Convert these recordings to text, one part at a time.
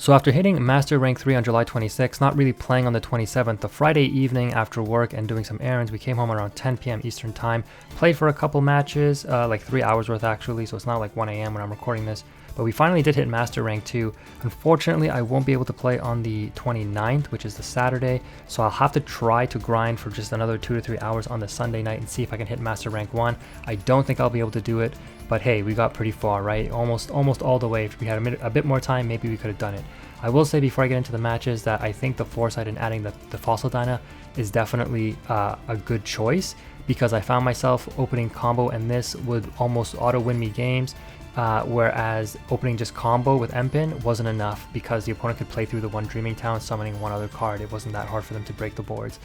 So after hitting Master Rank 3 on July 26th, not really playing on the 27th, the Friday evening after work and doing some errands, we came home around 10 p.m. Eastern time, played for a couple matches, like 3 hours worth actually, so it's not like 1 a.m. when I'm recording this, but we finally did hit Master Rank 2. Unfortunately, I won't be able to play on the 29th, which is the Saturday, so I'll have to try to grind for just another 2 to 3 hours on the Sunday night and see if I can hit Master Rank 1. I don't think I'll be able to do it, but hey, we got pretty far, right? Almost all the way. If we had a bit more time, maybe we could have done it. I will say before I get into the matches that I think the foresight in adding the fossil DYNA is definitely a good choice, because I found myself opening combo and this would almost auto win me games, whereas opening just combo with Empin wasn't enough because the opponent could play through the one Dreaming Town summoning one other card. It wasn't that hard for them to break the boards.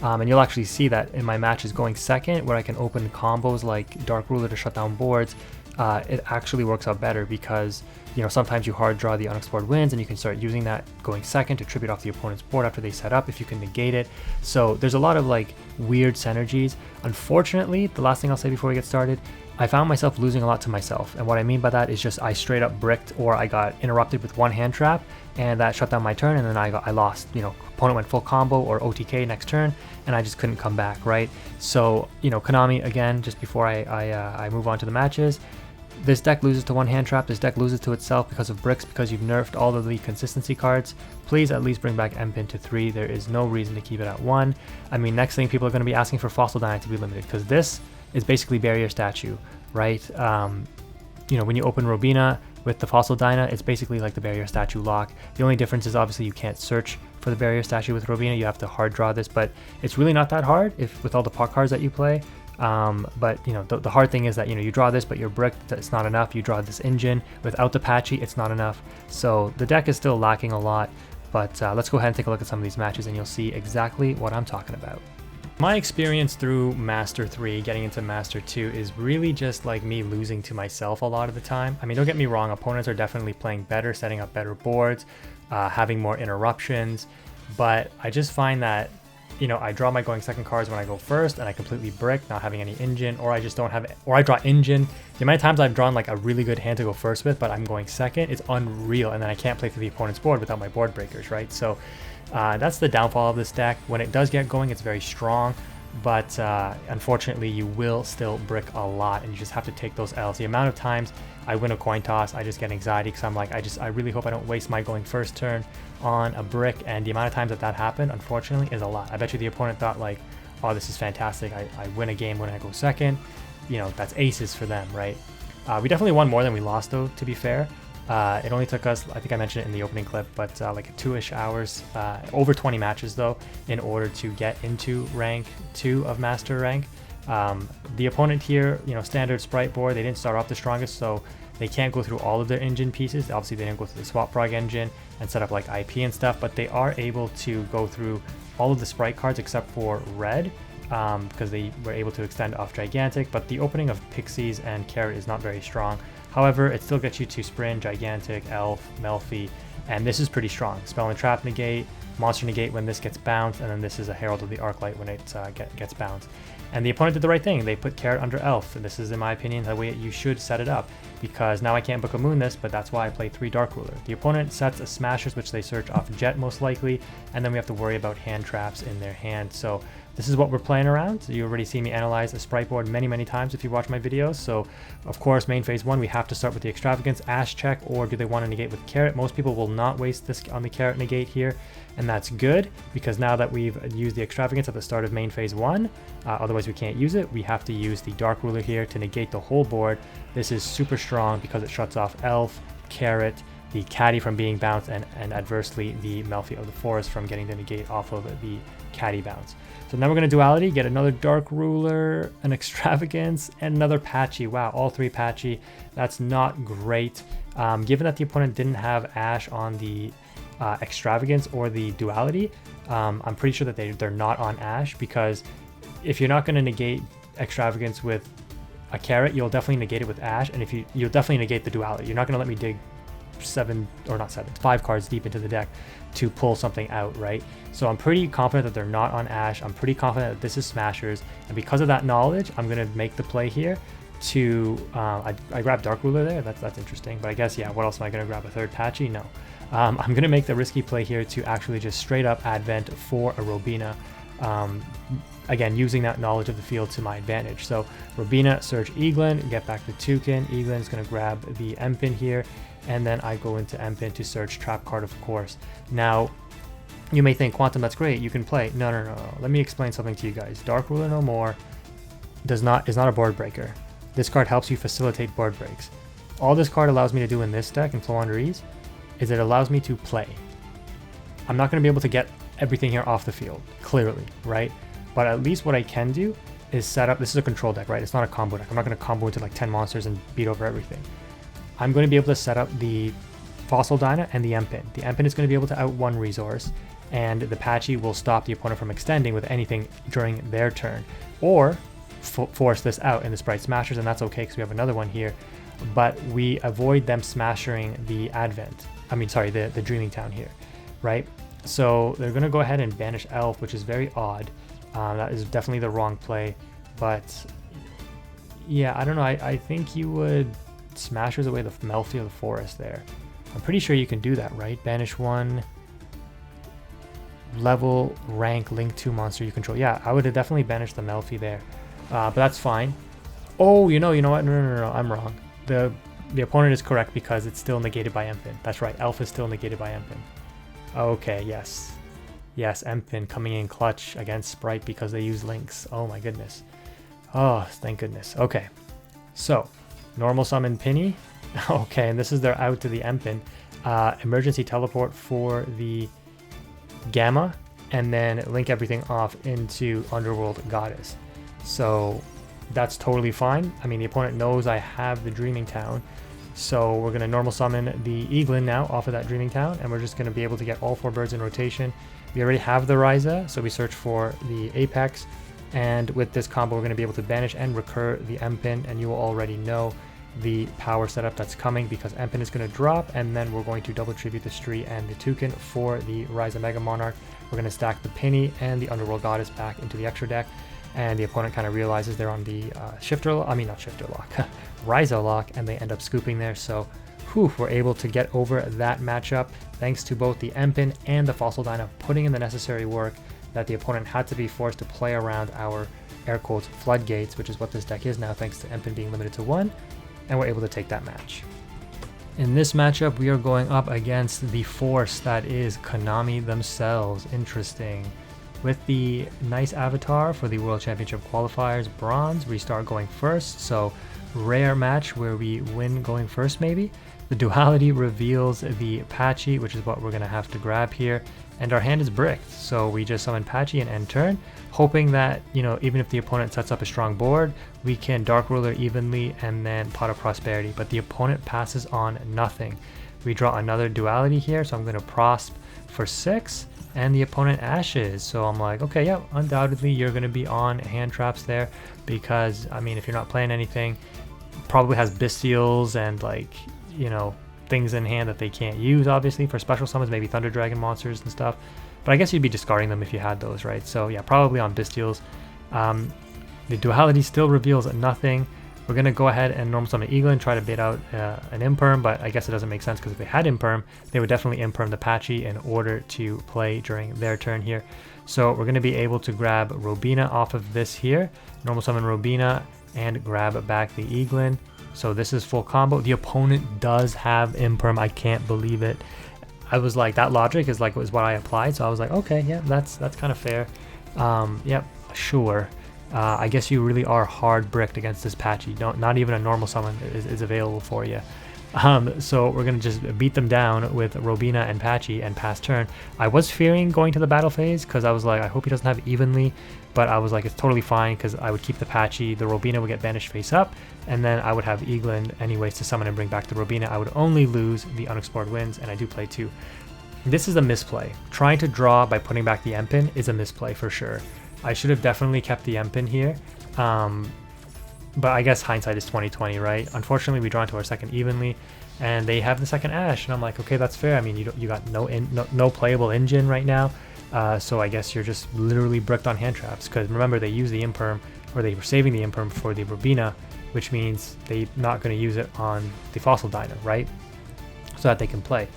And you'll actually see that in my matches going second, where I can open combos like Dark Ruler to shut down boards. It actually works out better because, you know, sometimes you hard draw the unexplored wins and you can start using that going second to tribute off the opponent's board after they set up if you can negate it. So there's a lot of like weird synergies. Unfortunately, the last thing I'll say before we get started, I found myself losing a lot to myself, and what I mean by that is just I straight up bricked, or I got interrupted with one hand trap and that shut down my turn, and then I lost. You know, opponent went full combo or OTK next turn and I just couldn't come back, right? So, you know, Konami, again, just before I move on to the matches, this deck loses to one hand trap, this deck loses to itself because of bricks, because you've nerfed all of the consistency cards. Please at least bring back Empin to 3. There is no reason to keep it at 1. I mean, next thing people are going to be asking for Fossil DYNA to be limited, because this is basically Barrier Statue, right? You know, when you open Robina with the Fossil DYNA, it's basically like the Barrier Statue lock. The only difference is obviously you can't search for the Barrier Statue with Robina, you have to hard draw this, but it's really not that hard if with all the pot cards that you play. But you know, the hard thing is that, you know, you draw this but you're bricked, it's not enough. You draw this engine without the patchy, it's not enough. So the deck is still lacking a lot, but let's go ahead and take a look at some of these matches and you'll see exactly what I'm talking about. My experience through Master 3 getting into Master 2 is really just like me losing to myself a lot of the time. I mean, don't get me wrong, opponents are definitely playing better, setting up better boards, having more interruptions, but I just find that, you know, I draw my going second cards when I go first and I completely brick, not having any engine, or I just don't have, or I draw engine. The amount of times I've drawn like a really good hand to go first with, but I'm going second, it's unreal, and then I can't play through the opponent's board without my board breakers, right? So that's the downfall of this deck. When it does get going, it's very strong, but unfortunately you will still brick a lot and you just have to take those L's. The amount of times I win a coin toss, I just get anxiety because I'm like, I really hope I don't waste my going first turn on a brick, and the amount of times that happened, unfortunately, is a lot. I bet you the opponent thought like, oh, this is fantastic, I win a game when I go second. You know, that's aces for them, right? We definitely won more than we lost though, to be fair. It only took us, I think I mentioned it in the opening clip, but like 2-ish hours, over 20 matches though, in order to get into rank 2 of Master Rank. The opponent here, you know, standard Spright board, they didn't start off the strongest, so they can't go through all of their engine pieces. Obviously, they didn't go through the swap prog engine and set up like IP and stuff, but they are able to go through all of the Spright cards except for red, because they were able to extend off Gigantic, but the opening of Pixies and Carrot is not very strong. However, it still gets you to Sprint, Gigantic, Elf, Melfi, and this is pretty strong. Spell and Trap negate, Monster negate when this gets bounced, and then this is a Herald of the Arclight when it gets bounced. And the opponent did the right thing. They put Carrot under Elf, and this is, in my opinion, the way you should set it up, because now I can't Book of Moon this, but that's why I play 3 Dark Ruler. The opponent sets a Smashers, which they search off Jet most likely, and then we have to worry about hand traps in their hand. So this is what we're playing around. You already see me analyze a Spright board many times if you watch my videos. So of course, main phase 1, we have to start with the Extravagance, Ash check, or do they want to negate with Carrot? Most people will not waste this on the Carrot negate here, and that's good, because now that we've used the Extravagance at the start of main phase 1, otherwise we can't use it, we have to use the Dark Ruler here to negate the whole board. This is super strong because it shuts off Elf, Carrot, the Caddy from being bounced, and adversely the Melfi of the Forest from getting the negate off of the Caddy bounce. So now we're going to Duality, get another Dark Ruler, an Extravagance, and another Patchy. Wow, all 3 Patchy. That's not great. Given that the opponent didn't have Ash on the Extravagance or the Duality, I'm pretty sure that they're not on Ash, because if you're not going to negate Extravagance with a Carrot, you'll definitely negate it with Ash, and you'll definitely negate the Duality. You're not going to let me dig 5 cards deep into the deck to pull something out, right? So I'm pretty confident that they're not on Ash. I'm pretty confident that this is Smashers, and because of that knowledge, I'm going to make the play here to I grabbed Dark Ruler there. That's interesting, but I guess, yeah, what else am I going to grab? A third Patchy? No. I'm going to make the risky play here to actually just straight up advent for a Robina. Again, using that knowledge of the field to my advantage. So Robina, search Eaglin, get back the Toucan. Eaglin is going to grab the Empin here, and then I go into Empin to search trap card, of course. Now, you may think, Quantum, that's great, you can play. No. Let me explain something to you guys. Dark Ruler No More is not a board breaker. This card helps you facilitate board breaks. All this card allows me to do in this deck, in Floowandereeze, is it allows me to play. I'm not going to be able to get everything here off the field, clearly, right? But at least what I can do is set up, this is a control deck, right? It's not a combo deck. I'm not going to combo into like 10 monsters and beat over everything. I'm going to be able to set up the Fossil Dyna and the Empin. The Empin is going to be able to out one resource, and the Patchy will stop the opponent from extending with anything during their turn, or force this out in the Spright Smashers, and that's okay because we have another one here. But we avoid them smashing the the Dreaming Town here, right? So they're going to go ahead and banish Elf, which is very odd. That is definitely the wrong play, but yeah, I don't know. I think you would Smashers away the Melfi of the Forest there. I'm pretty sure you can do that, right? Banish one, level, rank, link 2 monster you control. Yeah, I would have definitely banished the Melfi there, but that's fine. Oh, you know what? No, I'm wrong. The opponent is correct because it's still negated by Empin. That's right, Elf is still negated by Empin. Okay, yes, Empin coming in clutch against Spright because they use links. Oh my goodness. Oh, thank goodness. Okay, so normal summon Penny. Okay, and this is their out to the Empin. Emergency teleport for the Gamma, and then link everything off into Underworld Goddess. So that's totally fine. I mean, the opponent knows I have the Dreaming Town, so we're going to normal summon the Eaglin now off of that Dreaming Town, and we're just going to be able to get all 4 birds in rotation. We already have the Ryza, so we search for the Apex, and with this combo we're going to be able to banish and recur the Empin, and you will already know the power setup that's coming because Empin is going to drop, and then we're going to double tribute the Stree and the Toucan for the Ryza Mega Monarch. We're going to stack the Penny and the Underworld Goddess back into the extra deck, and the opponent kind of realizes they're on the Ryza lock, and they end up scooping there. So we're able to get over that matchup thanks to both the Empin and the Fossil Dyna putting in the necessary work that the opponent had to be forced to play around our air quotes floodgates, which is what this deck is now thanks to Empin being limited to 1, and we're able to take that match. In this matchup, we are going up against the force that is Konami themselves. Interesting. With the nice avatar for the World Championship qualifiers, bronze, we start going first, so rare match where we win going first maybe. The duality reveals the Patchy, which is what we're going to have to grab here, and our hand is bricked, so we just summon Patchy and end turn, hoping that, even if the opponent sets up a strong board, we can Dark Ruler evenly and then Pot of Prosperity, but the opponent passes on nothing. We draw another duality here, so I'm going to Prosp for 6, and the opponent ashes, so I'm like, okay, yeah, undoubtedly you're going to be on hand traps there, because, I mean, if you're not playing anything, probably has Bestials and, things in hand that they can't use, obviously, for special summons, maybe Thunder Dragon monsters and stuff, but I guess you'd be discarding them if you had those, right? So yeah, probably on Bestials. The duality still reveals nothing. We're going to go ahead and normal summon Eaglin, try to bait out an Imperm, but I guess it doesn't make sense because if they had Imperm, they would definitely Imperm the Patchy in order to play during their turn here. So we're going to be able to grab Robina off of this here, normal summon Robina, and grab back the Eaglin. So this is full combo. The opponent does have Imperm. I can't believe it. I was like, that logic is what I applied. So I was like, okay, yeah, that's kind of fair. Yep, sure. I guess you really are hard bricked against this Patchy. Not even a normal summon is available for you. So we're going to just beat them down with Robina and Patchy and pass turn. I was fearing going to the battle phase because I was like, I hope he doesn't have evenly, but I was like, it's totally fine because I would keep the Patchy, the Robina would get banished face up, and then I would have Eaglin anyways to summon and bring back the Robina. I would only lose the Unexplored Winds, and I do play 2. This is a misplay. Trying to draw by putting back the Empin is a misplay for sure. I should have definitely kept the Empin here. But I guess hindsight is 20/20, right? Unfortunately, we draw into our second evenly, and they have the second Ash, and I'm like, okay, that's fair. I mean, you got no playable engine right now, so I guess you're just literally bricked on hand traps. Because remember, they use the Imperm, or they were saving the Imperm for the Robina, which means they're not going to use it on the Fossil Dyna, right? So that they can play.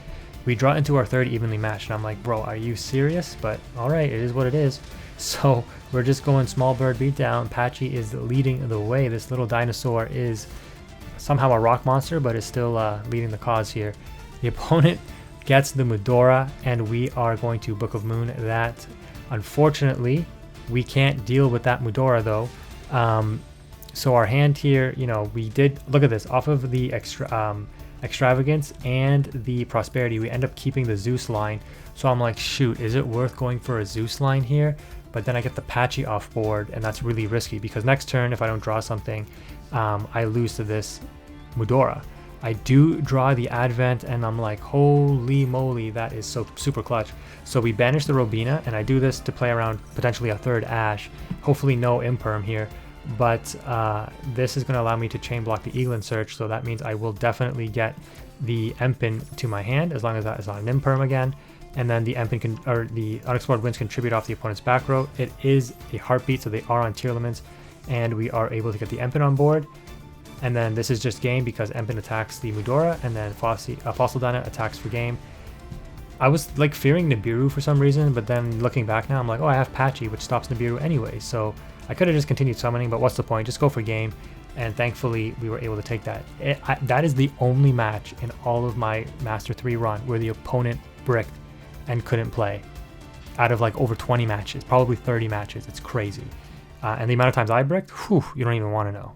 We draw into our third evenly matched, and I'm like, bro, are you serious? But all right, it is what it is. So we're just going small bird beatdown. Patchy is leading the way. This little dinosaur is somehow a rock monster, but is still leading the cause here. The opponent gets the Mudora, and we are going to Book of Moon that. Unfortunately, we can't deal with that Mudora though. So our hand here, you know, we did, look at this, off of the extravagance and the prosperity, we end up keeping the Zeus line. So I'm like, shoot, is it worth going for a Zeus line here? But then I get the Patchy off board, and that's really risky because next turn, if I don't draw something, I lose to this Mudora. I do draw the Advent, and I'm like, holy moly, that is so super clutch. So we banish the Robina, and I do this to play around potentially a third Ash. Hopefully no Imperm here, but this is going to allow me to chain block the Eaglin Search, so that means I will definitely get the Empin to my hand, as long as that is not an Imperm again. And then the Empin can, or the Unexplored Winds contribute off the opponent's back row. It is a Heartbeat, so they are on Tearlaments, and we are able to get the Empin on board. And then this is just game because Empin attacks the Mudora, and then Fossil Dyna attacks for game. I was like fearing Nibiru for some reason, but then looking back now, I'm like, oh, I have Patchy, which stops Nibiru anyway. So I could have just continued summoning, but what's the point? Just go for game. And thankfully, we were able to take that. That is the only match in all of my Master 3 run where the opponent bricked and couldn't play. Out of like over 20 matches, probably 30 matches. It's crazy. And the amount of times I bricked, whew, you don't even want to know.